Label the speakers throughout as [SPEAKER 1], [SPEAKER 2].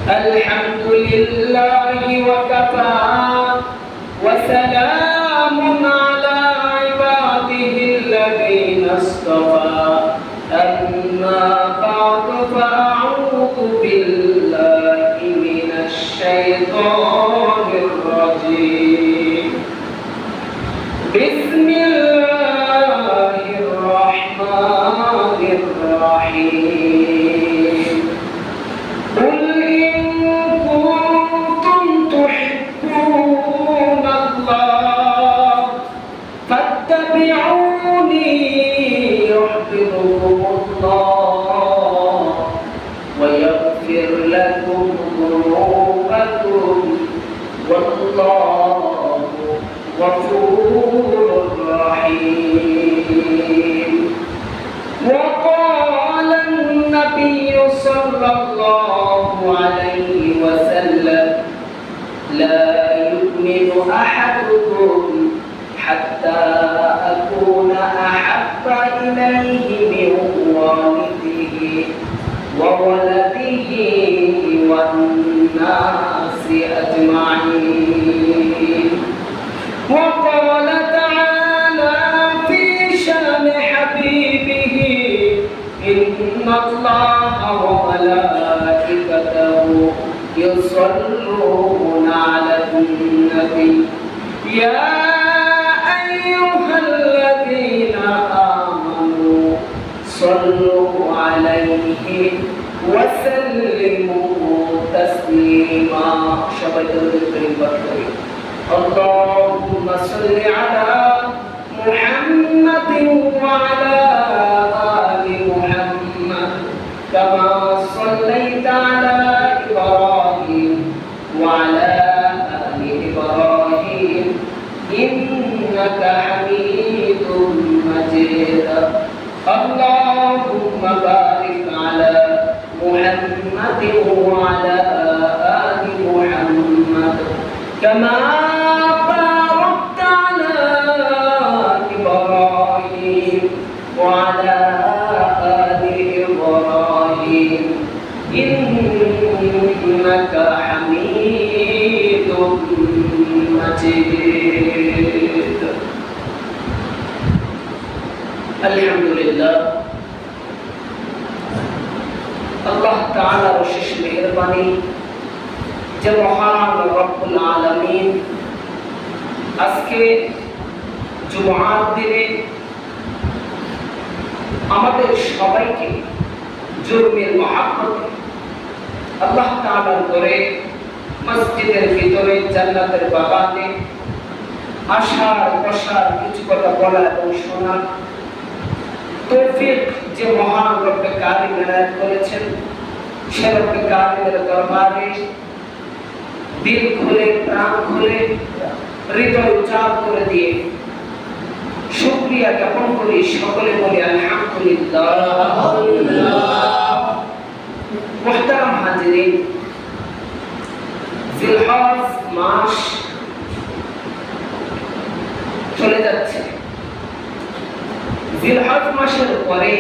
[SPEAKER 1] الحمد لله وكفى وسلام على عباده الذين اصطفى أما بعد فأعوذ بالله من الشيطان الرجيم بسم الله الرحمن الرحيم قل إن كنتم تحبون الله فاتبعوني يحببكم الله ويغفر لكم ذنوبكم والله غفور رحيم. وقال النبي صلى الله عليه وسلم لا يؤمن أحدكم حتى أكون أحب إليه من والده وولده والناس أجمعين. وقال تعالى في شأن حبيبه إن الله وملائكته يصلون على النبي يا أيها الذين آمنوا صلوا عليه وسلموا تسليما. اللهم صل على محمد وعلى آل محمد كما صليت على إبراهيم وعلى آل إبراهيم إنك حميد مجيد. اللهم بارك على محمد وعلى آل محمد كما باركت على إبراهيم وعلى آل إبراهيم إنك حميد مجيد. الحمد لله আল্লাহ তাআলার অশেষ মেহেরবানি যে মহান রব্বুল আলামিন আজকে জুমআর দিনে আমাদের সবাইকে জুরমের মহব্বতে আল্লাহ তাআলার ঘরে মসজিদের ভিতরে জান্নাতের বাগানে আসার বসার কিছু কথা বলা এবং শোনার তৌফিক যে মহান রব্বে কারিম এনায়েত করেছেন সে রব্বে কারিমের দরবারে দিল খুলে প্রাণ খুলে হৃদয় উজাড় করে দিয়ে শুকরিয়া জ্ঞাপন করি। সকলে বলি আলহামদুলিল্লাহ। মুহতারাম হাজিরিন, জিলহজ মাস চলে যাচ্ছে। জিলহজ মাসের পরে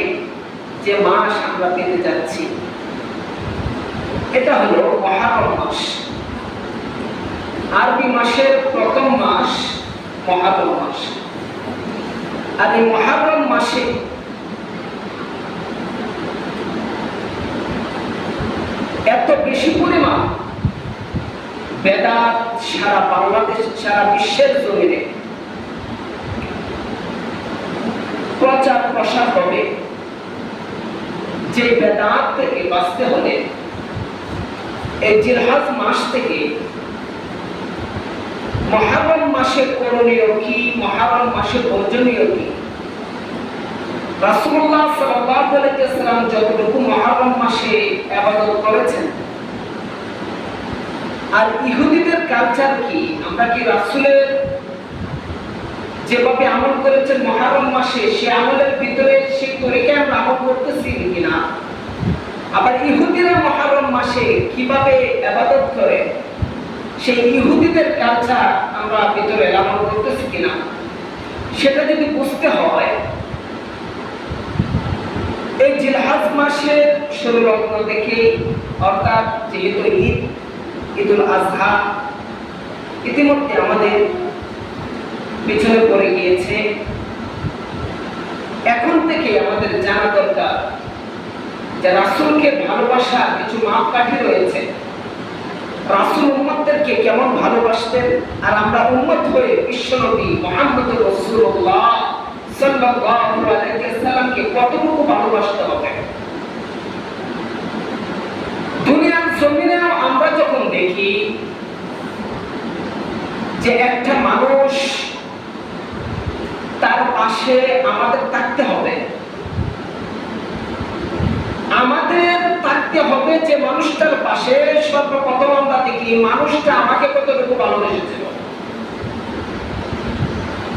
[SPEAKER 1] যে মাস আমরা পেতে যাচ্ছি এটা হলো মুহররম মাস। আরবি মাসের প্রথম মাস মুহররম মাস। আর এই মুহররম মাসে এত বেশি পরিমাণ বেদাত সারা বাংলাদেশ সারা বিশ্বের জমিনে প্রচার প্রসার হবে যে বেদাত থেকে বাঁচতে হলে এই জিলহজ মাস থেকে মুহররম মাসের করণীয় কি, মুহররম মাসের বর্জনীয় কি, রাসূলুল্লাহ সাল্লাল্লাহু আলাইহি ওয়াসাল্লাম যতটুকু মুহররম মাসে ইবাদত করেছেন আর ইহুদিদের কালচার কি, আমরা কি রাসূলের যেভাবে আমল করেছেন মুহররম মাসে সে আমলের ভিতরে সেই তরিকায় আমরা আমল করতেছি কিনা, আবার ইহুদিরা মুহররম মাসে কিভাবে ইবাদত করে সেই ইহুদিদের কালচার আমরা ভিতরে আমল করতেছি কিনা, সেটা যদি বুঝতে হয় এই জিলহজ মাসের শুরু লগ্ন দেখে, অর্থাৎ যেহেতু ঈদুল আজহা ইতিমধ্যে আমাদের পিছনে পড়ে গিয়েছে, এখন থেকে আমাদের জানা দরকার যে রাসূলকে ভালোবাসার কিছু মাপকাঠি রয়েছে। রাসূল উম্মতদেরকে কেমন ভালোবাসতেন, আর আমরা উম্মত হয়ে বিশ্বনবী মুহাম্মদুর রাসূলুল্লাহ সাল্লাল্লাহু আলাইহি ওয়াসাল্লামকে কতটুকু ভালোবাসতে হবে। দুনিয়ার জমিনে আমরা যখন দেখি যে একটা মানুষ, তার পাশে আমাদের থাকতে হবে, আমাদের থাকতে হবে যে মানুষটার পাশে সর্বপ্রথম আমরা দেখি মানুষটা আমাকে কতটুকু ভালোবেসেছিল।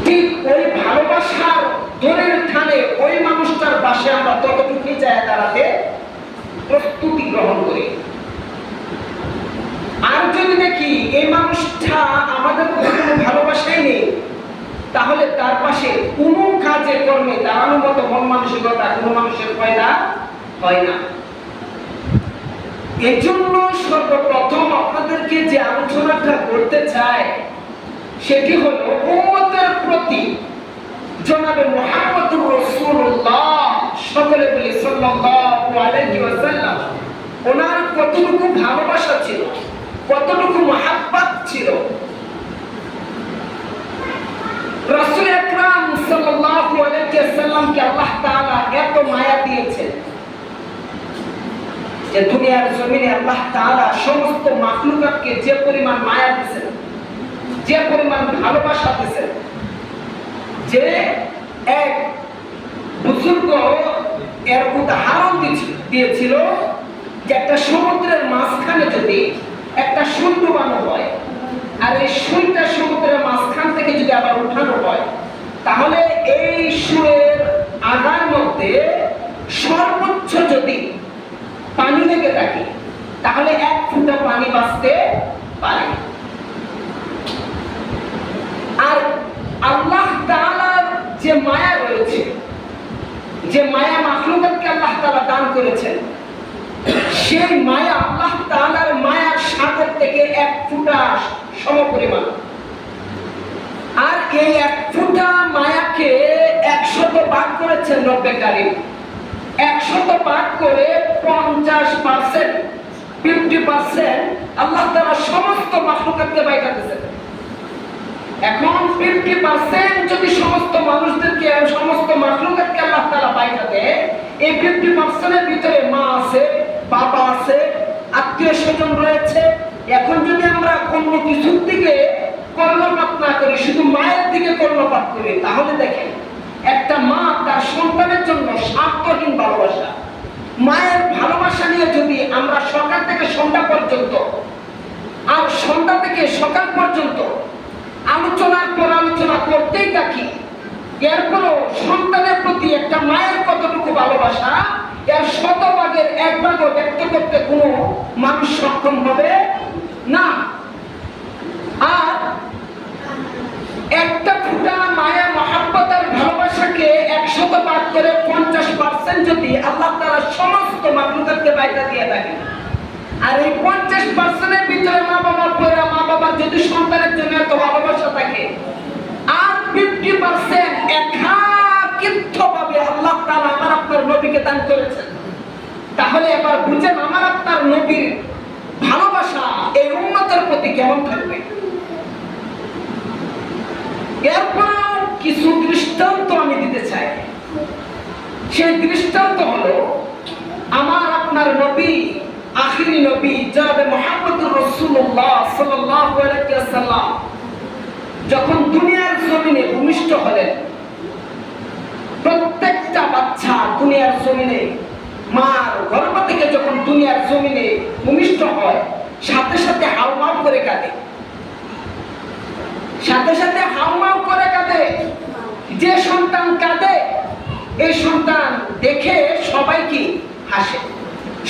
[SPEAKER 1] ঠিক ওই ভালোবাসার দূরের স্থানে ওই মানুষটার পাশে আমরা ততটুকুই যায় দাঁড়াতে প্রস্তুতি গ্রহণ করি। আর যদি দেখি এই মানুষটা আমাদের কোনো ভালোবাসাই নেই, তাহলে তার পাশে কোনো কাজে কর্মে দাঁড়ানোর মতো মন মানসিকতা কোনো মানুষের পয়দা হয় না। এজন্য সর্বপ্রথম আপনাদেরকে যে আলোচনাটা করতে চাই সেটি হলো উম্মতের প্রতি জনাবে মুহাম্মদুর রাসূলুল্লাহ সকলে বলি সাল্লাল্লাহু আলাইহি ওয়াসাল্লাম, ওনার কতটুকু ভালোবাসা ছিল, কতটুকু মহব্বত ছিল। রাসূল আকরাম সাল্লাল্লাহু আলাইহি ওয়াসাল্লামকে আল্লাহ তাআলা এত মায়া দিয়েছেন যে দুনিয়ার জমিনে আল্লাহ তাআলা সমস্ত মাখলুকাতকে যে পরিমাণ মায়া দিয়েছেন, যে পরিমাণ ভালোবাসা দিয়েছেন, যে এক বুজুর্গ এর উদাহরণ দিয়েছিল যে একটা সমুদ্রের মাঝখানে যদি একটা সুই ডুবানো হয়, আর এই সুইটা সমুদ্রের মাঝখান থেকে যদি আবার উঠানো হয়, তাহলে এই সুয়ের আগার মধ্যে সর্বোচ্চ যদি পানি লেগে থাকে তাহলে 1 ফোঁটা পানি বাঁচতে পারে। আর আল্লাহ তাআলার যে মায়া রয়েছে, যে মায়া মাখলুকাতকে আল্লাহ তাআলা দান করেছেন, সেই মায়া আল্লাহ তাআলার মায়ার সাগর থেকে 1 ফোঁটা সমপরিমাণ। আর এই 1 ফোঁটা মায়াকে 100 ভাগ করেছেন রব্বে কারীম। 100 ভাগ করে 50%, 50% আল্লাহ তাআলা সমস্ত মাখলুকাতকে বাইটা দিয়েছেন। এখন 50% যদি সমস্ত মানুষদেরকে, সমস্ত মাখলুকাতকে আল্লাহ তাআলা বাইটা দেয়, এই 50% এর ভিতরে মা আছে, বাবা আছে, আত্মীয় স্বজন রয়েছে। এখন যদি আমরা কোনো কিছুর দিকে কর্ণপাত না করি, শুধু মায়ের দিকে কর্ণপাত করি, তাহলে দেখেন একটা মা তার সন্তানের জন্য স্বার্থহীন ভালোবাসা, মায়ের ভালোবাসা নিয়ে যদি আমরা সকাল থেকে সন্ধ্যা পর্যন্ত, আর সন্ধ্যা থেকে সকাল পর্যন্ত আলোচনার পর আলোচনা করতেই থাকি, এরপরও সন্তানের প্রতি একটা মায়ের কতটুকু ভালোবাসা এর 100 ভাগের 1 ভাগও ব্যক্ত করতে কোনো মানুষ সক্ষম হবে না। আর একটা ফোঁটা মায়া মহব্বতের ভালোবাসাকে 100 ভাগ করে 50% যদি আল্লাহ তাআলা সমস্ত মাখলুকাতকে বাইটা দিয়ে থাকে, আর এই 50% এর ভিতরে মা বাবার পরে মা বাবার যদি সন্তানের জন্য এত ভালোবাসা থাকে, আর 50% একাকিত্বভাবে আল্লাহ তাআলা আমার আপনার নবীকে দান করেছেন, তাহলে এবার বুঝেন আমার আপনার নবীর ভালোবাসা এই উম্মতের প্রতি কেমন থাকবে। এরপর কিছু দৃষ্টান্ত আমি দিতে চাই। সেই দৃষ্টান্ত হলো আমার আপনার নবী, আখিরি নবী জনাবে মুহাম্মদুর রাসূলুল্লাহ সাল্লাল্লাহু আলাইহি ওয়াসাল্লাম যখন দুনিয়ার জমিনে ভূমিষ্ঠ হলেন। প্রত্যেকটা বাচ্চা দুনিয়ার জমিনে মার গর্ভ থেকে যখন দুনিয়ার জমিনে ভূমিষ্ঠ হয়, সাথে সাথে হাউমাউ করে কাঁদে, সাথে সাথে হাউমাউ করে কাঁদে। যে সন্তান কাঁদে, এই সন্তান দেখে সবাই কি হাসে।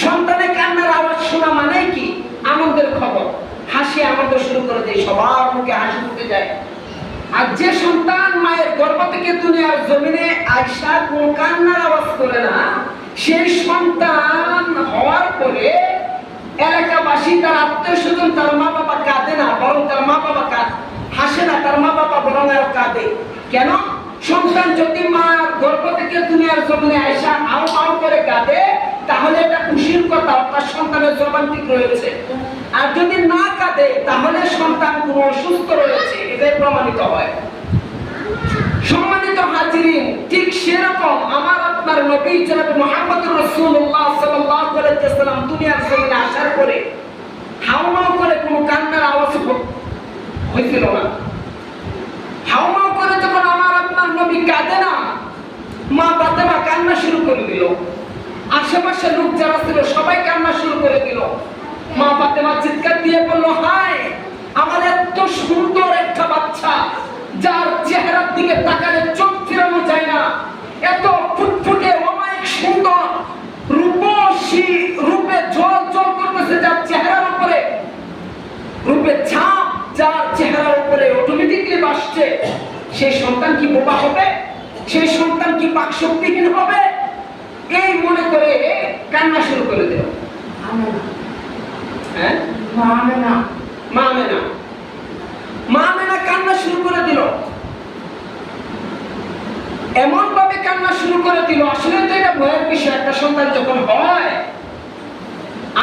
[SPEAKER 1] সন্তানের কান্নার আওয়াজ শোনা মানেই কি আনন্দের খবর, হাসি আনন্দ শুরু করে দেয়, সবার মুখে হাসি ফুটে যায়। আর যে সন্তান মায়ের গর্ভ থেকে দুনিয়ার জমিনে আয়সা কোন কান্নার আওয়াজ করে না, সেই সন্তান তার আত্মীয় স্বজন, তার মা বাবা কাঁদে না, বরং তার মা বাবা হাসে না, তার মা বাবা বরং আরো কাঁদে। কেন? সন্তান যদি মার গর্ভ থেকে দুনিয়ার জমিনে আয়সা আও আও করে কাঁদে, তাহলে এটা খুশির কথা, তার সন্তানের জবান ঠিক রয়েছে। আর যদি না কাঁদে, তাহলে সন্তান কোনো অসুস্থ রয়েছে, এটাই প্রমাণিত হয়। সম্মানিত হাজিরিন, ঠিক সেরকম আমার আপনার নবী জনাব মুহাম্মদুর রাসূলুল্লাহ সাল্লাল্লাহু আলাইহি ওয়াসাল্লাম দুনিয়ার জমিনে আসার পরে হাওমাও করে কোনো কান্নার আওয়াজ হয়েছিল না। হাওমাও করে যখন আমার আপনার নবী কাঁদে না, মা ফাতেমা কান্না শুরু করে দিল। আশেপাশে লোক যারা ছিল সবাই কান্না শুরু করে দিল। মা ফাতেমা চিৎকার দিয়ে বলল, হায়, আমার এত সুন্দর একটা বাচ্চা, যার চেহারার দিকে তাকালে চোখ ফিরানো যায় না, এত ফুটফুটে অমায়িক সুন্দর রূপসী, রূপে জল জল করতেছে, যার চেহারার উপরে রূপে ছাপ, যার চেহারার উপরে অটোমেটিকলি বাসছে, সেই সন্তান কি বোবা হবে? সেই সন্তান কি বাকশক্তিহীন হবে? এই মনে করে কান্না শুরু করে দিল। হ্যাঁ, মা আমেনা কান্না শুরু করে দিল। এমন ভাবে কান্না শুরু করে দিল, আসলে তো এটা ভয়ের বিষয়। একটা সন্তান যখন হয়,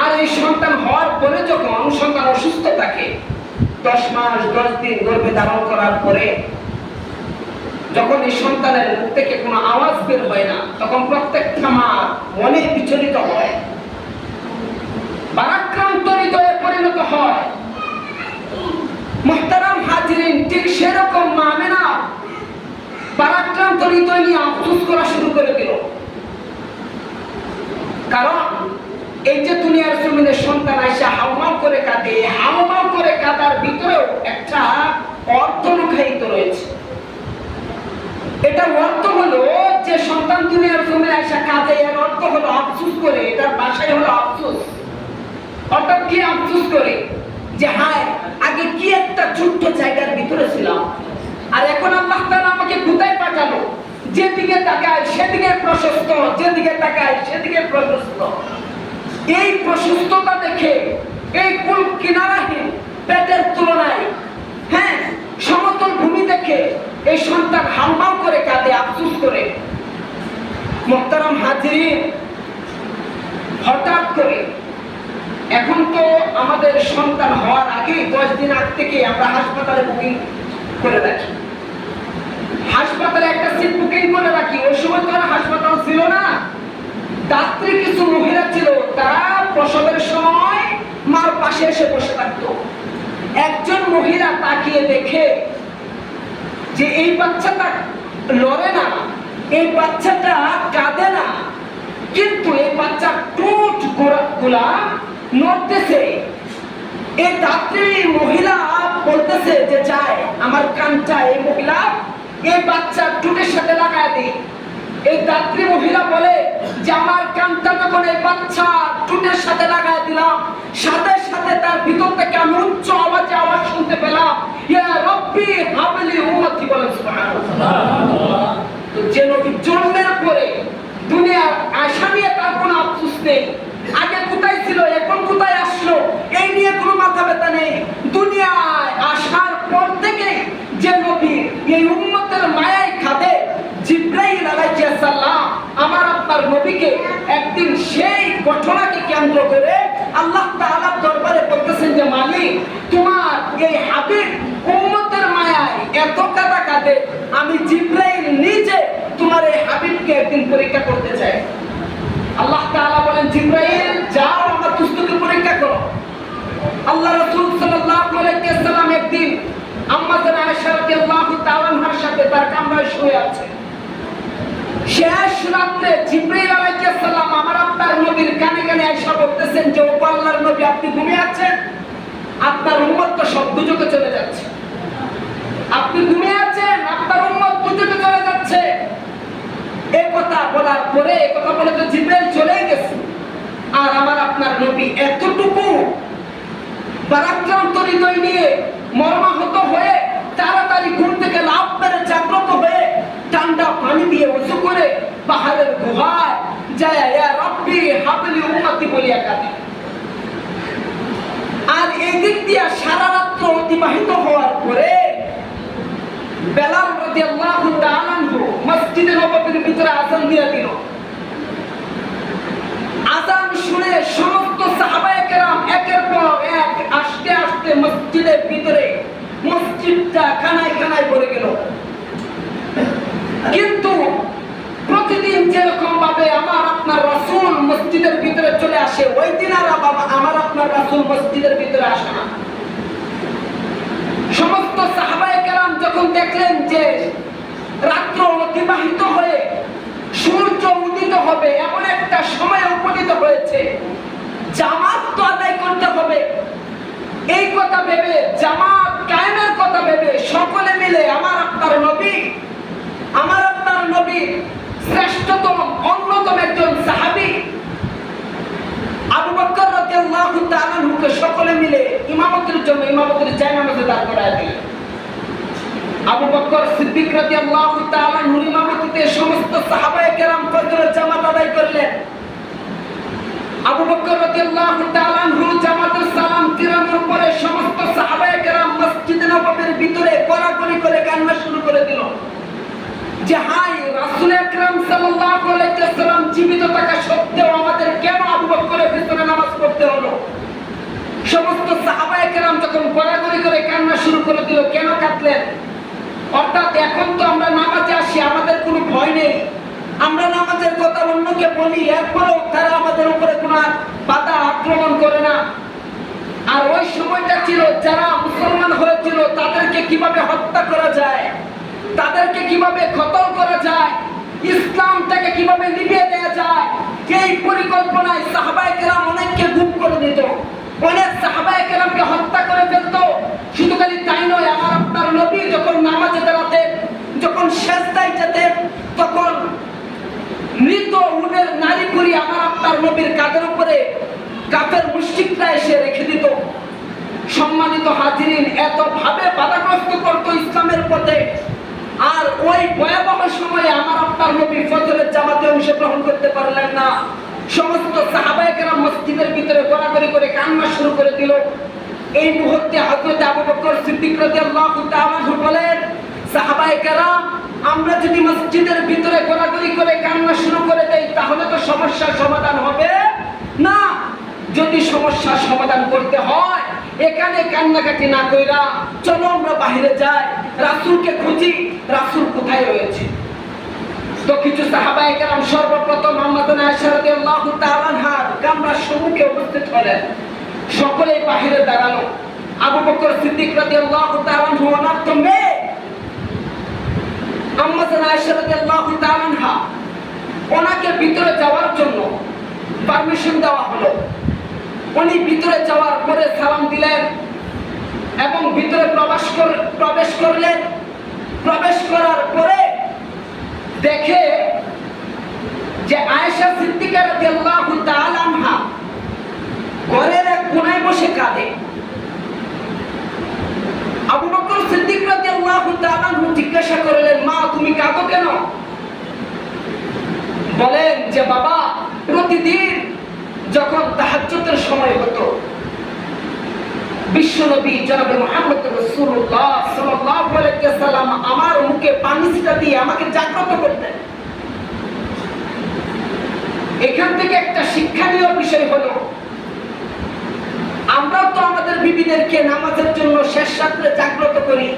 [SPEAKER 1] আর এই সন্তান হওয়ার পরে যখন সন্তান অসুস্থ থাকে, 10 মাস 10 দিন গর্ভে ধারণ করার পরে যখন এই সন্তানের মুখ থেকে কোনো আওয়াজ বের হয় না, তখন প্রত্যেকটা মা মনে বিচলিত হয়, ভারাক্রান্ত হৃদয়ে পরিণত হয়। মুহতারাম হাজিরিন, ঠিক সেরকম মা আমেনা ভারাক্রান্ত হৃদয় নিয়ে আফসোস করা শুরু করে দিল। কারণ এই যে দুনিয়ার জমিনে সন্তান আইসা হাওমাও করে কাঁদে, হাওমাও করে কাঁদার ভিতরেও একটা অর্থ লুকায়িত রয়েছে। এটা অর্থ হলো যে সন্তান দুনিয়ার জমিনে আইসা কাঁদে, এর অর্থ হলো আফসোস করে, এটার ভাষায় হলো আফসোস। অর্থাৎ কি আফসোস করে? যে হায়, আগে কি একটা ছোট্ট জায়গার ভিতরে ছিলাম, আর এখন আল্লাহ তাআলা আমাকে কোথায় পাঠালো? যেদিকে তাকায় সেদিকে প্রশস্ত, যেদিকে তাকায় সেদিকে প্রশস্ত। এই প্রশস্ততা দেখে, এই কুল কিনারাহীন পেটের তুলনায় হ্যাঁ সমতল ভূমি দেখে এই সন্তান হাউমাউ করে কাঁদে, আফসোস করে। মুহতারাম হাজিরিন, হঠাৎ করে এখন তো আমাদের সন্তান হওয়ার আগে 10 দিন আগ থেকে আমরা হাসপাতালে বুকিং করে রাখি, হাসপাতালে একটা সিট বুকিং করে রাখি। ওই সময় তো হাসপাতাল ছিল না, দাত্রী কিছু মহিলা ছিল, তারা প্রসবের সময় মার পাশে এসে বসে থাকতো। একজন মহিলা তাকিয়ে দেখে যে এই বাচ্চাটা লড়ে না, এই বাচ্চাটা কাঁদে না, কিন্তু এই বাচ্চা ঠোঁট গুলা নড়তেছে। এই দাত্রী মহিলা বলতেছে যে চাই আমার কানটা এই মহিলা এই বাচ্চার ঠোঁটের সাথে লাগায় দিই। এই দাত্রী মহিলা বলে যে আমার কানটা যখন এই বাচ্চা ঠোঁটের সাথে লাগায় দিলাম, সাথে সাথে তার ভিতর থেকে আমি উচ্চ আওয়াজে আওয়াজ শুনতে পেলাম, ইয়া রব্বি হাবলি উম্মতি, বলেন সুবহানাল্লাহ। তো যে নবী জন্মের পরে দুনিয়ার আশা নিয়ে তার কোনো আফসোস নেই, আগে কোথায় ছিল এখন কোথায় আসলো এই নিয়ে কোনো মাথা ব্যথা নেই। দুনিয়ায় আসার পর থেকে যে নবী এই উম্মতের মায়ায় খাদে, জিবরাইল আলাইহিস সালাম আমার আপনার নবীকে একদিন সেই ঘটনাকে কেন্দ্র করে আল্লাহ তাআলার দরবারে বলতেছেন যে মালিক, তোমার এই হাবিব উম্মতের মায়ায় এত কাঁদা কাঁদে, আমি জিবরাইল নিজে তোমার এই হাবিবকে একদিন পরীক্ষা করতে চাই। আল্লাহ তাআলা বলেন, জিবরাইল যাও আমার দুস্থকে পরীক্ষা করো। আল্লাহ রাসূল সাল্লাল্লাহু আলাইহি ওয়াসাল্লাম একদিন আম্মা জানা আয়েশা রাদিয়াল্লাহু তাআলা আনহার সাথে তার কামরায় শুয়ে আছে। শেষ রাতে জিবরাইল আলাইহিস সালাম আমার আপনার নবীর কানে কানে এসে বলতেছেন যে ও আল্লাহর নবী, আপনি ঘুমিয়ে আছেন, আপনার উম্মত তো সব দুজকে চলে যাচ্ছে। আপনি ঘুমিয়ে আছেন, আপনার উম্মত দুজকে চলে যাচ্ছে। এই কথা বলার পরে, এই কথা বলে তো জিবরাইল চলেই গেছে, আর আমার আপনার নবী এতটুকু পরাক্রান্ত হৃদয় নিয়ে মর্মাহত হয়ে তাড়াতাড়ি ঘুম থেকে লাফ মেরে জাগ্রত হয়ে ঠান্ডা পানি দিয়ে ওযু করে পাহাড়ের গুহায় যায় ইয়া রব্বি হাবলি উম্মতি বলিয়া কাঁদে। অতিবাহিত হওয়ার পরে বেলাল রাদিয়াল্লাহু তাআলা আনহু মসজিদে নববীর ভিতরে আযান দিয়ে দিল। আযান শুনে সমস্ত সাহাবায়ে কেরাম একের পর এক আস্তে আস্তে মসজিদের ভিতরে, মসজিদটা খানায় খানায় ভরে গেল। কিন্তু প্রতিদিন যেরকম ভাবে আমার আপনার রাসূল মসজিদের ভিতরে চলে আসে, ওই দিন আর আমার আপনার রাসূল মসজিদের ভিতরে আসে না। সমস্ত সাহাবায়ে কেরাম যখন দেখলেন যে রাত্র অতিবাহিত হয়ে সূর্য উদিত হবে এমন একটা সময় উপনীত হয়েছে, জামাত তো আদায় করতে হবে, এই কথা ভেবে, জামাত কায়েমের কথা ভেবে সকলে মিলে আমার আপনার নবী শ্রেষ্ঠতম অন্যতম একজন সাহাবী আবু বকর রাদিয়াল্লাহু তাআলা আনহুকে সকলে মিলে ইমামতির জন্য ইমামতির জায়নামাজে দাঁড় করায় দিলেন। আবু বকর সিদ্দিক রাদিয়াল্লাহু তাআলা আনহুর ইমামতিতে সমস্ত সাহাবায়ে কেরাম ফজরের জামাত আদায় করলেন। আবু বকর রাদিয়াল্লাহু তাআলা আনহু জামাতের সালাম ফিরানোর পরে সমস্ত সাহাবায়ে কেরাম মসজিদে নববীর ভিতরে কোলাকুলি করে কান্না শুরু করে দিল যে হায়, রাসূল আকরাম সাল্লাল্লাহু আলাইহি ওয়াসাল্লাম জীবিত থাকা সত্ত্বেও আমাদের কেন আবু বকরের ভিতরে নামাজ পড়তে হলো? সমস্ত সাহাবায়ে কেরাম যখন কোলাকুলি করে কান্না শুরু করে দিল, কেন কাঁদলেন? অর্থাৎ এখন তো আমরা নামাজে আসি, আমাদের কোনো ভয় নেই, আমরা নামাজের কথা অন্যকে বলি, এরপরেও তারা আমাদের উপরে কোনো বাধা আক্রমণ করে না। আর ওই সময়টা ছিল যারা মুসলমান হয়েছিল তাদেরকে কিভাবে হত্যা করা যায়, তাদেরকে কিভাবে কতল করা যায়, ইসলামটাকে কিভাবে নিভিয়ে দেওয়া যায়, এই পরিকল্পনায় সাহাবায়ে কেরাম অনেককে গুম করে দিত, অনেক সাহাবায়ে কেরামকে হত্যা করে ফেলত। শুধু খালি তাই নয়, আমার আপনার নবী যখন নামাজে দাঁড়াতেন, যখন সেজদায় যেতেন, তখন মৃত উটের নাড়িভুঁড়ি আমার আপনার নবীর কাঁধের উপরে কাফের মুশরিকরা এসে রেখে দিত। সম্মানিত হাজিরিন, এত ভাবে বাধাগ্রস্ত করত ইসলামের পথে। আর ওই ভয়াবহ সময়ে আমার আপনার নবী ফজরের জামাতে অংশগ্রহণ করতে পারলেন না। সমস্ত সাহাবায়ে কেরাম মসজিদের ভিতরে গড়াগড়ি করে কান্না শুরু করে দিল। এই মুহূর্তে হযরত আবু বকর সিদ্দিক রাদিয়াল্লাহু তাআলা আনহু বলেন, সাহাবায়ে কেরাম, আমরা যদি মসজিদের ভিতরে গড়াগড়ি করে কান্না শুরু করে দেই তাহলে তো সমস্যার সমাধান হবে না। যদি সমস্যার সমাধান করতে হয় এখানে কান্নাকাটি না কইরা চলো আমরা বাইরে যাই, রাসূলকে খুঁজি, রাসূল কোথায় রয়েছে। তো কিছু সাহাবায়ে কেরাম সর্বপ্রথম আম্মাজান আয়েশা রাদিয়াল্লাহু তাআলা আনহার কামরার সম্মুখে উপস্থিত হলেন। সকলেই বাইরে দাঁড়ালো। আবু বকর সিদ্দিক রাদিয়াল্লাহু তাআলা আনহু ওনার সঙ্গে আম্মাজান আয়েশা রাদিয়াল্লাহু তাআলা আনহা ওনাকে ভিতরে যাওয়ার জন্য পারমিশন দেওয়া হলো। উনি ভিতরে যাওয়ার পরে সালাম দিলেন এবং ভিতরে প্রবেশ করলেন। প্রবেশ করার পরে দেখে যে আয়েশা সিদ্দিকা রাদিয়াল্লাহু তাআলা আনহা ঘরের এক কোণায় বসে কাঁদে। আবু বকর সিদ্দিক রাদিয়াল্লাহু তাআলা আনহু জিজ্ঞাসা করলেন, মা তুমি কাঁদো কেন? বলেন যে বাবা, প্রতিদিন যখন তাহাজ্জুদের সময় হতো বিশ্বনবী জনাবে মুহাম্মদ রাসূলুল্লাহ সাল্লাল্লাহু আলাইহি ওয়াসাল্লাম আমার মুখে পানি ছিটা দিয়ে আমাকে জাগ্রত করতেন। এখান থেকে একটা শিক্ষণীয় বিষয় হলো, আমরা তো আমাদের বিবিদেরকে নামাজের জন্য শেষ রাত্রে জাগ্রত করি।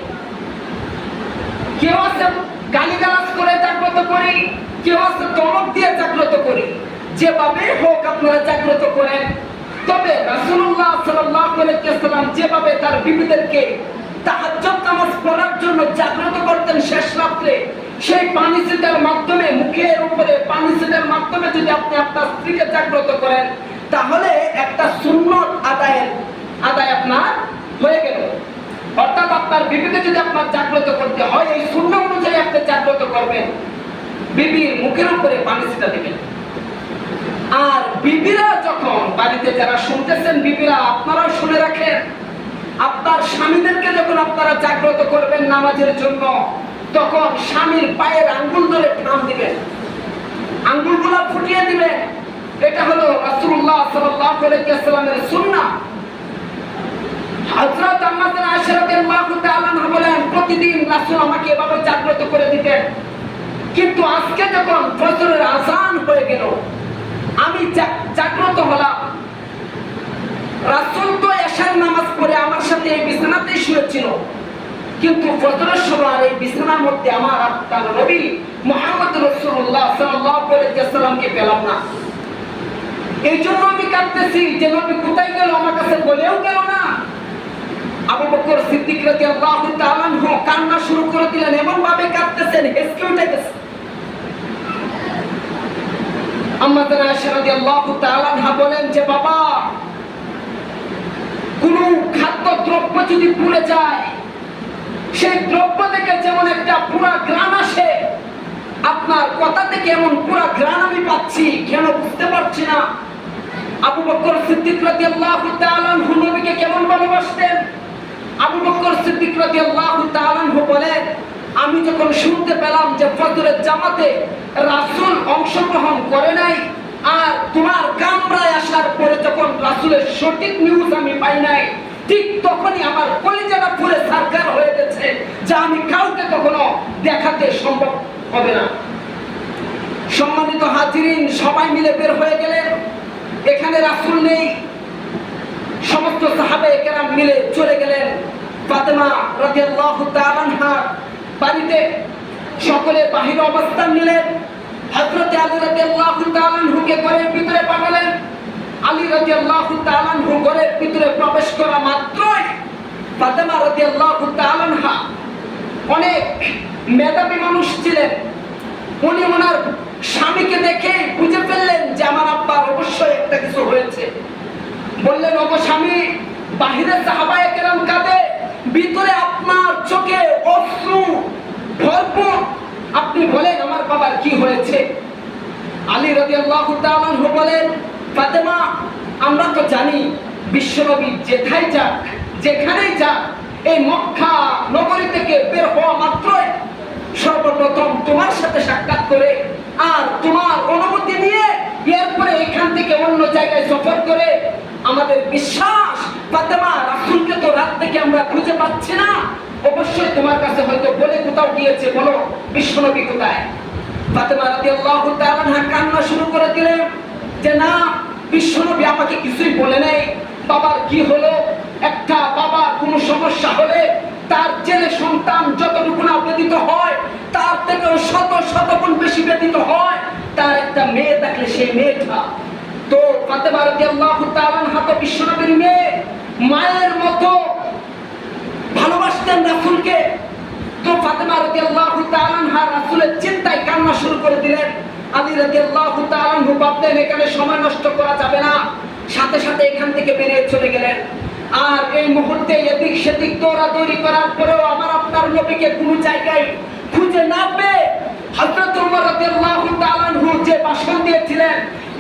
[SPEAKER 1] কেউ আছে গালিগালাজ করে জাগ্রত করি, কেউ আছে ধমক দিয়ে জাগ্রত করি। যেভাবে হোক আপনারা জাগ্রত করেন। তবে রাসূলুল্লাহ সাল্লাল্লাহু আলাইহি ওয়াসাল্লাম যেভাবে তার বিবিদেরকে তাহাজ্জুদ নামাজ পড়ার জন্য জাগ্রত করতেন শেষ রাত্রে, সেই পানি ছিটার মাধ্যমে, মুখের উপরে পানি ছিটার মাধ্যমে যদি আপনি আপনার স্ত্রীকে জাগ্রত করেন তাহলে একটা সুন্নত আদায় আপনার হয়ে গেল। অর্থাৎ আপনার বিবিকে যদি আপনার জাগ্রত করতে হয় এই সুন্নাহ অনুযায়ী আপনি জাগ্রত করবেন, বিবির মুখের উপরে পানি ছিটা দিবেন। আর বিবিরা যখন বাড়িতে যারা শুনতেছেন, বিবিরা আপনারাও শুনে রাখেন, আপনার স্বামীদেরকে যখন আপনারা জাগ্রত করবেন নামাজের জন্য, তখন স্বামীর পায়ের আঙ্গুল ধরে টান দিবেন, আঙ্গুলগুলো ফুটিয়ে দিবেন। এটা হলো রাসূলুল্লাহ সাল্লাল্লাহু আলাইহি ওয়াসাল্লামের সুন্নাহ। হযরত আম্মাজান আয়েশা রাদিয়াল্লাহু তাআলা আনহা বলেন, প্রতিদিন রাসূল আমাকে এভাবে জাগ্রত করে দিতেন, কিন্তু আজকে যখন ফজরের আযান হয়ে গেল আমি জাগ্রত হলাম। রাসূল তো এশার নামাজ পড়ে আমার সাথে এই বিছানাতেই শুয়েছিল, কিন্তু ফজরের সময় এই বিছানার মধ্যে আমার আপনার নবী মুহাম্মদ রাসূলুল্লাহ সাল্লাল্লাহু আলাইহি ওয়াসাল্লামকে পেলাম না। এই জন্য আমি কাঁদতেছি যে নবী কোথায় গেল, আমার কাছে বলেও গেল না। আবু বকর সিদ্দিক রাদিয়াল্লাহু তাআলা আনহু কান্না শুরু করে দিলেন, এমন ভাবে কাঁদতেছেন হেসকে উঠে গেছে। আম্মা জানা আয়েশা রাদিয়াল্লাহু তাআলা আনহা বলেন যে বাবা, কোন খাদ্য দ্রব্য যদি পুড়ে যায়, সেই দ্রব্য থেকে যেমন একটা পুরা ঘ্রাণ আসে, আপনার কথা থেকে এমন পুরা ঘ্রাণ আমি পাচ্ছি, কেন বুঝতে পারছি না। আবু বকর সিদ্দিক রাদিয়াল্লাহু তাআলা আনহু নবীকে কেমন ভালোবাসতেন। আবু বকর সিদ্দিক রাদিয়াল্লাহু তাআলা আনহু বলেন, আমি যখন শুনতে পেলাম যে ফজরের জামাতে রাসূল অংশগ্রহণ করে নাই, আর তোমার কামরায় আসার পরে যখন রাসূলের সঠিক নিউজ আমি পাই নাই, ঠিক তখনই আমার কলিজাটা পুরো সারকার হয়ে গেছে, যা আমি কাউকে কখনো দেখাতে সম্ভব হবে না। সম্মানিত হাজিরিন, সবাই মিলে বের হয়ে গেলেন। এখানে রাসূল নেই, সমস্ত সাহাবায়ে কেরাম মিলে চলে গেলেন ফাতেমা রাদিয়াল্লাহু তাআলা আনহার বাড়িতে। সকলে বাহিরে অবস্থান নিলেন। হযরত আলী রাদিয়াল্লাহু তাআলা আনহুকে ঘরের ভিতরে পাঠালেন। আলী রাদিয়াল্লাহু তাআলা আনহু ঘরের ভিতরে প্রবেশ করা মাত্রই ফাতেমা রাদিয়াল্লাহু তাআলা আনহা অনেক মেধাবী মানুষ ছিলেন, উনি ওনার স্বামীকে দেখে বুঝে ফেললেন যে আমার আব্বার অবশ্যই একটা কিছু হয়েছে। বললেন, ওগো স্বামী, বাহিরে সাহাবায়ে কেরাম কাঁদে, ভিতরে আপনার চোখে অশ্রু ভরপুর, আপনি বলেন আমার বাবার কি হয়েছে। আলী রাদিয়াল্লাহু তাআলা আনহু বলেন, ফাতেমা, আমরা তো জানি বিশ্বনবী যেথায় যাক, যেখানেই যাক, এই মক্কা নগরী থেকে বের হওয়া মাত্রই সর্বপ্রথম তোমার সাথে সাক্ষাৎ করে আর তোমার অনুমতি নিয়ে এরপরে এখান থেকে অন্য জায়গায় সফর করে। আমাদের বিশ্বাস ফাতেমা, রাসূলকে তো রাত থেকে আমরা খুঁজে পাচ্ছি না, অবশ্যই তোমার কাছে হয়তো বলে কোথাও গিয়েছে, বলো বিশ্বনবী কোথায়। ফাতেমা রাদিয়াল্লাহু তাআলা আনহা কান্না শুরু করে দিলেন যে না, বিশ্বনবী আমাকে কিছুই বলে নাই। বাবার কি হলো, একটা বাবার কোনো সমস্যা হলে তার ছেলে সন্তান যতটুকু না ব্যতীত হয়, তার থেকেও শত শত গুণ বেশি ব্যতীত হয় তার একটা মেয়ে থাকলে সেই মেয়েটা। তো ফাতেমা রাদিয়াল্লাহু তাআলা আনহা তো বিশ্বনবীর মেয়ে, মায়ের মতো ভালোবাসতেন রাসূলকে। তো ফাতেমা রাদিয়াল্লাহু তাআলা আনহা রাসূলের চিন্তায় কান্না শুরু করে দিলেন। আলী রাদিয়াল্লাহু তাআলা আনহু ভাবলেন এখানে সময় নষ্ট করা যাবে না, সাথে সাথে এখান থেকে বেরিয়ে চলে গেলেন। আর এই মুহূর্তে এদিক সেদিক দৌড়াদৌড়ি করার পরেও আমার আপনার নবীকে কোনো জায়গায় খুঁজে না পেয়ে হযরত ওমর রাদিয়াল্লাহু তাআলা আনহু যে ভাষণ দিয়েছিলেন,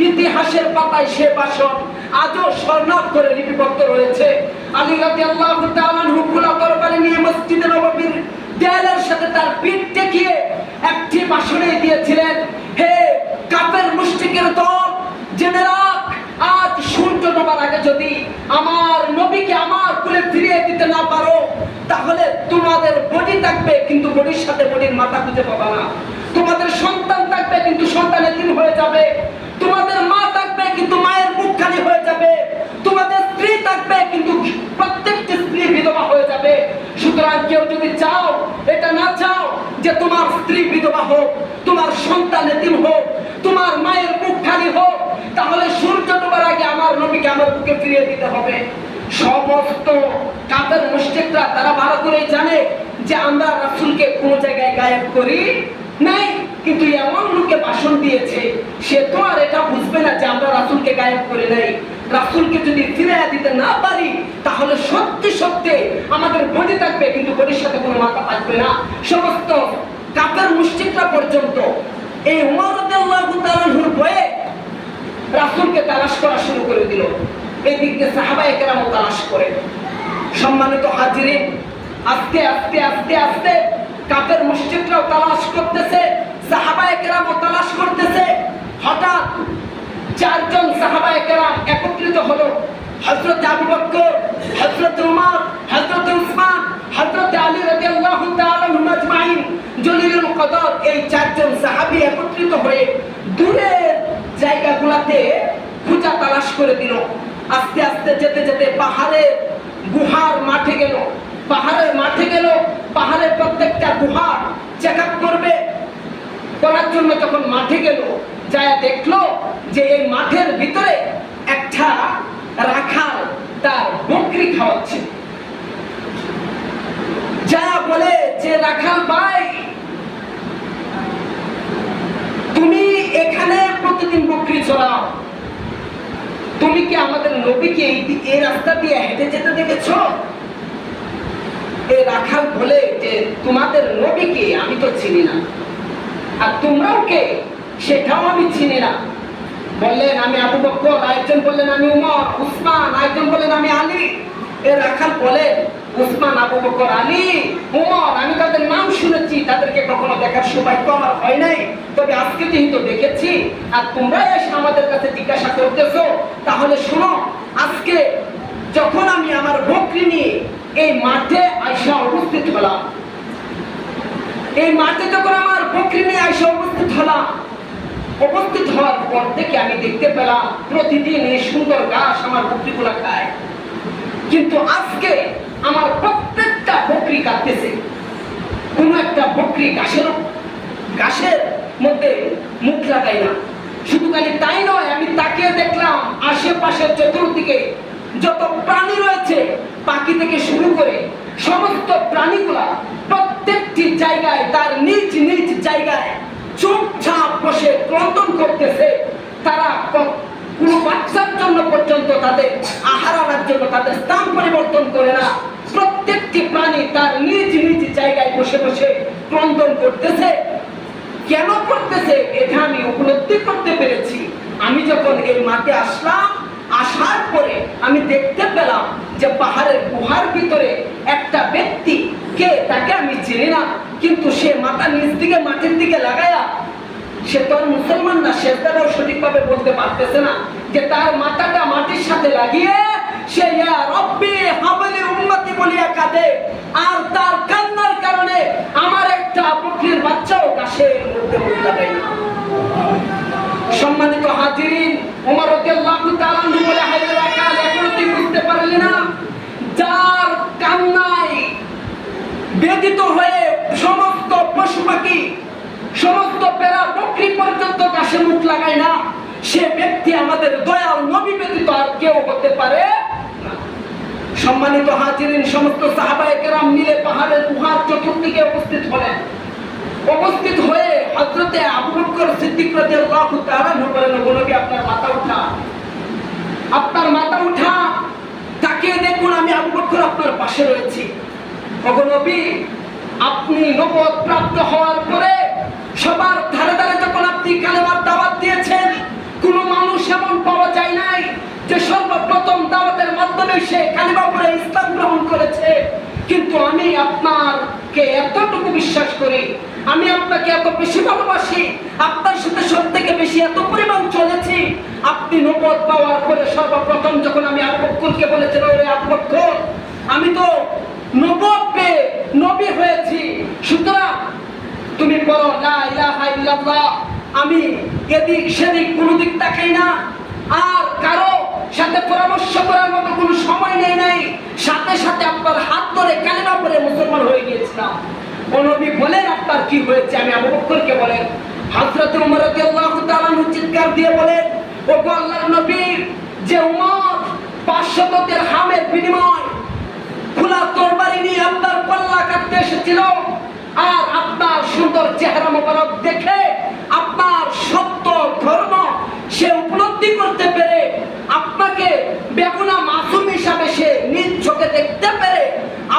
[SPEAKER 1] ইতিহাসের পাতায় সে ভাষণ আজও স্বর্ণাভ করে লিপিবদ্ধ রয়েছে। আলী রাদিয়াল্লাহু তাআলা আনহু খোলা তরবারি নিয়ে মসজিদে নববীর দেয়ালের সাথে তার পিঠ ঠেকিয়ে একটি ভাষণে দিয়েছিলেন, হে কাফের মুশরিকের দল, জেনে রাখ, আজ সূর্য ডোবার আগে যদি আমার নবীকে আমার কুলে ফিরিয়ে দিতে না পারো, তাহলে তোমাদের বডি থাকবে কিন্তু বডির সাথে বডির মাথা খুঁজে পাবে না। তোমাদের সন্তান থাকবে কিন্তু সন্তান এতিম হয়ে যাবে। তোমাদের মা থাকবে কিন্তু মায়ের মুখ খালি হয়ে যাবে। তোমাদের স্ত্রী থাকবে কিন্তু প্রত্যেকটি স্ত্রী বিধবা হয়ে যাবে। সুতরাং কেউ যদি চাও, এটা না চাও যে তোমার স্ত্রী বিধবা হোক, তোমার সন্তান এতিম হোক, তোমার মায়ের মুখ খালি হোক, তাহলে সূর্য ডোবার আগে আমার নবীকে আমার বুকে ফিরিয়ে দিতে হবে। সমস্ত কাফের মুশরিকরা তারা ভালো করে জানে যে আমরা রাসূলকে কোন জায়গায় গায়েব করি নাই, কিন্তু এমন লোকে ভাষণ দিয়েছে, সে তো আর এটা বুঝবে না যে আমরা রাসূলকে গায়েব করে নাই। রাসূলকে যদি ফিরিয়ে দিতে না পারি, তাহলে সত্যি সত্যি আমাদের বডি থাকবে কিন্তু বডির সাথে কোনো মাথা থাকবে না। সমস্ত কাফের মুশরিকরা পর্যন্ত এই ওমর রাদিয়াল্লাহু তাআলা আনহুর ভয়ে রাসূলকে তালাশ করা শুরু করে দিল। এই দিক দিয়ে সাহাবায়ে কেরাম তালাশ করে। সম্মানিত হাজিরিন, আস্তে আস্তে আস্তে আস্তে কাফের মুশরিকরাও তালাশ করতেছে, সাহাবায়ে কেরাম তালাশ করতেছে। হঠাৎ চারজন সাহাবায়ে কেরাম একত্রিত হলো। হযরত আবু বকর, হযরত উমর, হযরত উসমান করে দিল। আস্তে আস্তে যেতে যেতে পাহাড়ের গুহার মাঠে গেল। পাহাড়ের প্রত্যেকটা গুহার চেক আপ করার জন্য যখন মাঠে গেল, যায় দেখলো যে এই মাঠের ভিতরে একটা রাখাল তার বকরি খাওয়াচ্ছে। যা বলে যে, রাখাল ভাই, তুমি এখানে প্রতিদিন বকরি চড়াও, তুমি কি আমাদের নবীকে এই রাস্তা দিয়ে হেঁটে যেতে দেখেছো? এই রাখাল বলে যে, তোমাদের নবীকে আমি তো চিনি না, আর তোমরাও কে সেটাও আমি চিনি না। বললেন, আমি আবু বকর। আরেকজন বললেন, আমি উমর, উসমান। আরেকজন বললেন, আমি আলী। এ রাখাল বলেন, উসমান, আবু বকর, আলী, উমর, আমি তাদের নাম শুনেছি, তাদেরকে কখনো দেখার সৌভাগ্য আমার হয় নাই, তবে আজকে যেহেতু দেখেছি আর তোমরা এসে আমাদের কাছে জিজ্ঞাসা করতেছো, তাহলে শোনো, আজকে যখন আমি আমার বকরি নিয়ে এই মাঠে আইসা উপস্থিত হলাম, এই মাঠে যখন আমার বকরি নিয়ে আইসা উপস্থিত হওয়ার পর থেকে আমি দেখতে পেলাম প্রতিদিন এই সুন্দর ঘাস আমার বকরিগুলা খায়, কিন্তু আজকে আমার প্রত্যেকটা বকরি কাটতেছে। কোন একটা বকরি ঘাসের মধ্যে মুখ লাগায় না। শুধু খালি তাই নয়, আমি তাকিয়ে দেখলাম আশেপাশের চতুর্দিকে যত প্রাণী রয়েছে, পাখি থেকে শুরু করে সমস্ত প্রাণীগুলা প্রত্যেকটি জায়গায় তার নিজ নিজ জায়গায় চুপচাপ বসে ক্রন্দন করতেছে। তারা কোনো বাচ্চার জন্য পর্যন্ত তাদের আহার আনার জন্য তাদের স্থান পরিবর্তন করে না। প্রত্যেকটি প্রাণী তার নিজ নিজ জায়গায় বসে বসে ক্রন্দন করতেছে। কেন করতেছে এটা আমি উপলব্ধি করতে পেরেছি। আমি যখন এই মাঠে আসার পরে আমি দেখতে পেলাম যে পাহাড়ের গুহার ভিতরে একটা ব্যক্তি, কে তাকে আমি চিনি না, কিন্তু সে মাথা নিচ দিকে মাটির দিকে লাগায়া, সে তো মুসলমান না, সেটাও সঠিকভাবে বলতে পারতেছে না, যে তার মাথাটা মাটির সাথে লাগিয়ে সে ইয়া রব্বি হাবলি উম্মতি বলিয়া কাঁদে। আর তার কান্নার কারণে আমার একটা বকরির বাচ্চাও ঘাসের মধ্যে মুখ লাগায় না। সম্মানিত হাজিরিন, ওমর রাদিয়াল্লাহু তাআলা বলে, হায় রাখাল, এখনো তুই বুঝতে পারলি না? যার কান্নায় ব্যথিত হয়ে সমস্ত পশু পাখি, সমস্ত পেরা বকরি পর্যন্ত ঘাসে মুখ লাগায় না, সে ব্যক্তি আমাদের দয়াল নবী ব্যতীত আর কেউ হতে পারে না। সম্মানিত হাজিরিন, সমস্ত সাহাবায়ে কেরাম মিলে পাহাড়ের গুহার চতুর্দিকে উপস্থিত হলেন। উপস্থিত হয়ে হযরতে আবু বকর সিদ্দিক রাদিয়াল্লাহু তাআলা বলেন, ওগো নবী, আপনার মাথা উঠা, তাকিয়ে দেখুন আমি আবু বকর আপনার পাশে রয়েছি। ওগো নবী, আপনি নবুয়ত প্রাপ্ত হওয়ার পরে সবার ধারে ধারে যখন আপনি কালেমার দাওয়াত দিয়েছেন, কোন মানুষ এমন পাওয়া যায় নাই যে সর্বপ্রথম দাওয়াতের মাধ্যমে সে কালেমা পড়ে ইসলাম গ্রহণ করেছে। কিন্তু আমি আপনাকে এতটুকু বিশ্বাস করি, আমি আপনাকে এত বেশি ভালোবাসি, আপনার সাথে সব থেকে বেশি এত পরিমাণ চলেছি, আপনি নবুয়ত পাওয়ার পরে সর্বপ্রথম যখন আমি আবু বকরকে বলেছিলাম, ওরে আবু বকর, আমি তো নবুয়ত পেয়ে নবী হয়েছি, সুতরাং তুমি বলো লা ইলাহা ইল্লাল্লাহ। আমি এদিক সেদিক কোনো দিক তাকাই না, আর কারো সাথে পরামর্শ করার মতো কোনো সময় নেই নাই, সাথে সাথে আপনার হাত ধরে কালেমা পড়ে মুসলমান হয়ে গিয়েছিলাম। ও নবী বলেন, আপনার কি হয়েছে? আমি আবু বকরকে বলেন। হযরত ওমর রাদিয়াল্লাহু তাআলা চিৎকার দিয়ে বলেন, ওগো আল্লাহর নবী, যে উমর 500 দিরহামের বিনিময় খোলা তরবারি নিয়ে আপনার কল্লা কাটতে এসেছিল, আর আপনার সুন্দর চেহারা মোবারক দেখে আপনার সত্য ধর্ম সে উপলব্ধি করতে পেরে, আপনাকে বেগুনা মাসুম হিসাবে সে নিজ চোখে দেখতে পেরে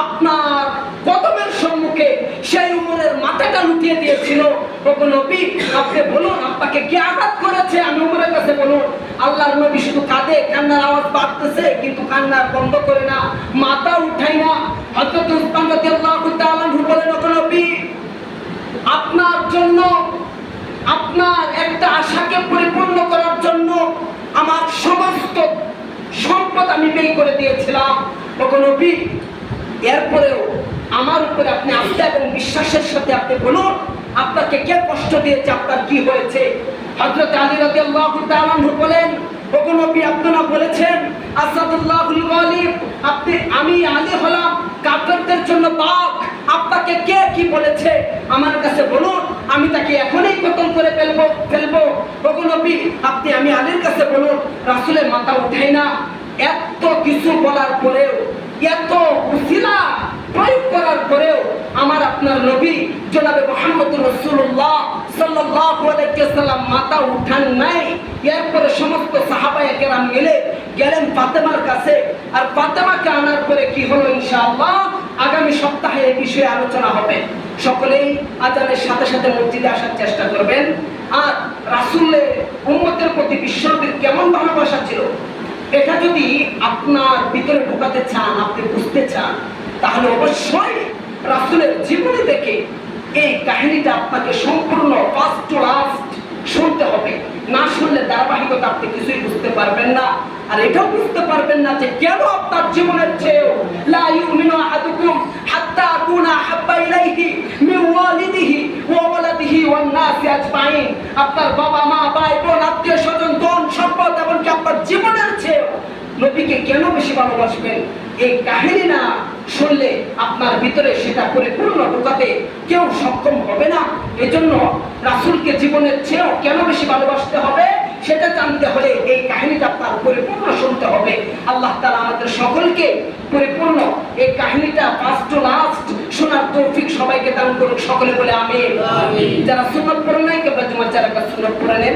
[SPEAKER 1] আপনার কদমের সম্মুখে সেই উমরের মাথাটা লুটিয়ে দিয়েছিল। ওগো নবী, আপনি বলুন আপনাকে কে আঘাত করেছে? আমি উমরের কাছে বলুন। আল্লাহর নবী শুধু কাঁদে, কান্নার আওয়াজ বাড়তেছে, কিন্তু কান্নার বন্ধ করে না, মাথা উঠাই না। হযরত উসমান রাদিয়াল্লাহু তাআলা বলেন, ওগো নবী, আপনার জন্য, আপনার একটা আশাকে পরিপূর্ণ করার জন্য আমার সমস্ত সম্পদ আমি ব্যয় করে দিয়েছিলাম। ওগো নবী, এরপরেও আমার উপরে আপনি আস্থা এবং বিশ্বাসের সাথে আপনি বলুন, আপনাকে কে কষ্ট দিয়েছে, আপনার কি হয়েছে? হযরত আলী রাদিয়াল্লাহু তাআলা বলেন, ওগো নবী আপনারা বলেছেন আসাদুল্লাহুল গালিব, আমি আলী হলাম কাফেরদের জন্য বাঘ। আপনাকে কে কি বলেছে আমার কাছে বলুন, আমি তাকে এখনই কতল করে ফেলবো। ওগো নবী আমি আলীর কাছে বলুন। রাসূলের মাথা উঠাই না। এত কিছু বলার পরেও, এত উসিলা প্রয়োগ করার পরেও আমার আপনার নবী জনাবে মুহাম্মদুর রাসূলুল্লাহ সাল্লাল্লাহু আলাইহি ওয়াসাল্লাম মাথা উঠান নাই। এরপরে সমস্ত সাহাবায়ে কেরাম মিলে গেলেন ফাতেমার কাছে। আর ফাতেমাকে আনার পরে কি হলো ইনশাআল্লাহ আগামী সপ্তাহে এই বিষয়ে আলোচনা হবে। সকলেই আজানের সাথে সাথে মসজিদে আসার চেষ্টা করবেন। আর রাসূলের উম্মতের প্রতি বিশ্বনবীর কেমন ভালোবাসা ছিল, এটা যদি আপনার ভিতরে ঢোকাতে চান, আপনি বুঝতে চান, তাহলে অবশ্যই রাসূলের জীবনী থেকে এই কাহিনীটা আপনাকে সম্পূর্ণ ফার্স্ট টু লাস্ট শুনতে হবে। না শুনলে ধারাবাহিকতা আপনি কিছুই বুঝতে পারবেন না। আর এটাও বুঝতে পারবেন না যে কেন আপনার জীবনের চেয়েও লা ইউমিনু আহাদুকুম হাত্তা আকুনা হাব্বা ইলাইহি মিন ওয়ালিদিহি ওয়া ওয়ালাদিহি ওয়ান নাসি আজমাইন। আপনার বাবা মা, ভাই বোন, আত্মীয় স্বজন, ধন সম্পদ, এমনকি আপনার জীবনের চেয়েও নবীকে কেন বেশি ভালোবাসবেন, এই কাহিনী না শুনলে আপনার ভিতরে সেটা পরিপূর্ণ ঢোকাতে কেউ সক্ষম হবে না। এজন্য রাসূলকে জীবনের চেয়েও কেন বেশি ভালোবাসতে হবে সেটা জানতে হলে এই কাহিনীটা আপনার পরিপূর্ণ শুনতে হবে। আল্লাহ তাআলা আমাদের সকলকে পরিপূর্ণ এই কাহিনীটা ফার্স্ট টু লাস্ট শোনার তৌফিক সবাইকে দান করুক। সকলে বলে আমিন। যারা সুন্নাত পড়েন নাই কিংবা জুমার যারা সুন্নাত পড়েন